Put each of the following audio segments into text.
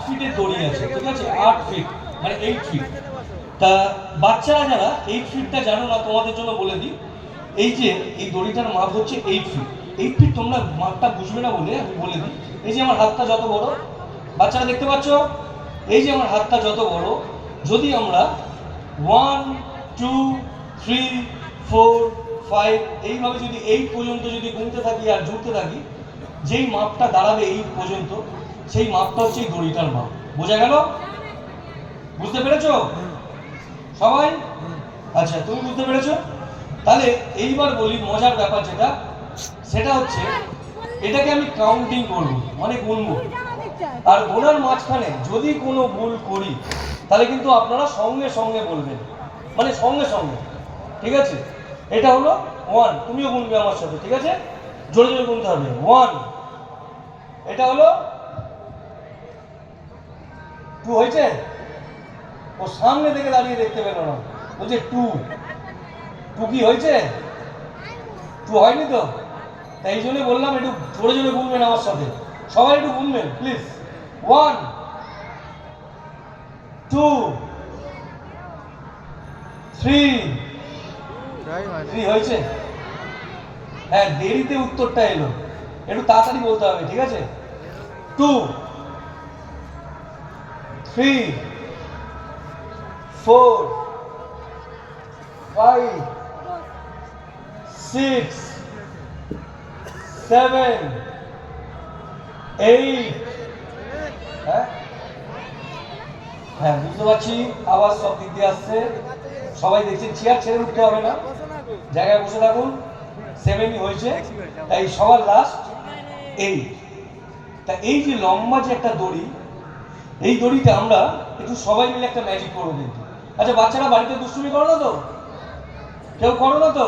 ফিটের দড়ি আছে, ঠিক আছে? 8 ফিট মানে 8 ফিট। তা বাচ্চারা যারা 8 ফিটটা জানো না, তোমাদের জন্য বলে দিই, এই যে এই দড়িটার মাপ হচ্ছে 8 ফিট। 8 ফিট তোমরা মাপটা বুঝবে না বলে আমি বলে দিই। এই যে আমার হাতটা যত বড়, বাচ্চারা দেখতে পাচ্ছ, এই যে আমার হাতটা যত বড়, যদি আমরা 1 2 3 4 5 এইভাবে যদি 8 পর্যন্ত যদি গুনতে থাকি আর জুড়তে থাকি, যেই মাপটা দাঁড়াবে এই পর্যন্ত, সেই মাপটা হচ্ছে এই দড়িটার মাপ। বোঝা গেল? বুঝতে পেরেছো সবাই? আচ্ছা, তুমি বুঝতে পেরেছো? তাহলে এইবার বলি মজার ব্যাপার যেটা, সেটা হচ্ছে এটাকে আমি কাউন্টিং করব, মানে গুনবো। আর গোনার মাঝখানে যদি কোনো ভুল করি তাহলে কিন্তু আপনারা সঙ্গে সঙ্গে বলবেন, মানে সঙ্গে সঙ্গে, ঠিক আছে? এটা হলো 1, তুমিও গুনবে আমার সাথে, ঠিক আছে? জোরে জোরে গুনতে হবে। 1, এটা হলো 2, হয়েছে? ও সামনে থেকে দাঁড়িয়ে দেখতে পেল না, বলছে 2 কি হয়েছে? 2 হয়নি তো? তাই এই জন্যই বললাম একটু জোরে জোরে গুনবেন আমার সাথে, সবাই একটু গুনবেন প্লিজ। 1 2 3 হয়েছে? হ্যাঁ, দেরিতে উত্তরটা এলো, একটু তাড়াতাড়ি বলতে হবে, ঠিক আছে? 2 3 4 5 6 7 8। হ্যাঁ হ্যাঁ, বুঝতে পারছি, আওয়াজ সব দিক দিয়ে আসছে, সবাই দেখছেন। চেয়ার ছেড়ে উঠতে হবে না, জায়গায় বসে থাকুন। 7ই হয়েছে, তাই সবার লাস্ট 8। তা এই যে লম্বা যে একটা দড়ি, এই দড়িতে আমরা একটু সবাই মিলে একটা ম্যাজিক করবো কিন্তু। আচ্ছা, বাচ্চারা বাড়িতে দুষ্টুমি করো না তো? কেউ করো না তো?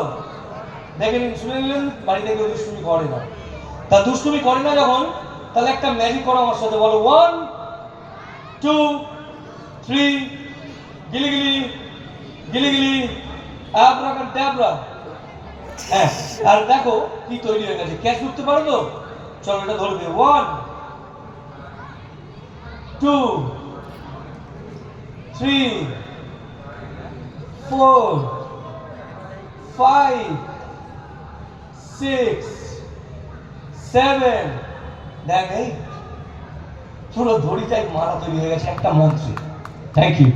দেখে নিন, শুনে নিলেন, বাড়িতে কেউ দুষ্টুমি করে না। তা দুষ্টুমি করে না যখন, তাহলে একটা ম্যাজিক করো আমার সাথে, বলো 1 2 3 গিলিগিলি গিলিগিলি আব্রাকাডাব্রা। হ্যাঁ, আর দেখো কি তৈরি হয়ে গেছে। ক্যাচ ঢুকতে পারো তো? চলো এটা ধরবে। 1 2 3 4 5 6 7। দেখ, এই পুরো ধরিটাই মারা তৈরি হয়ে গেছে একটা মন্ত্রে। Thank you.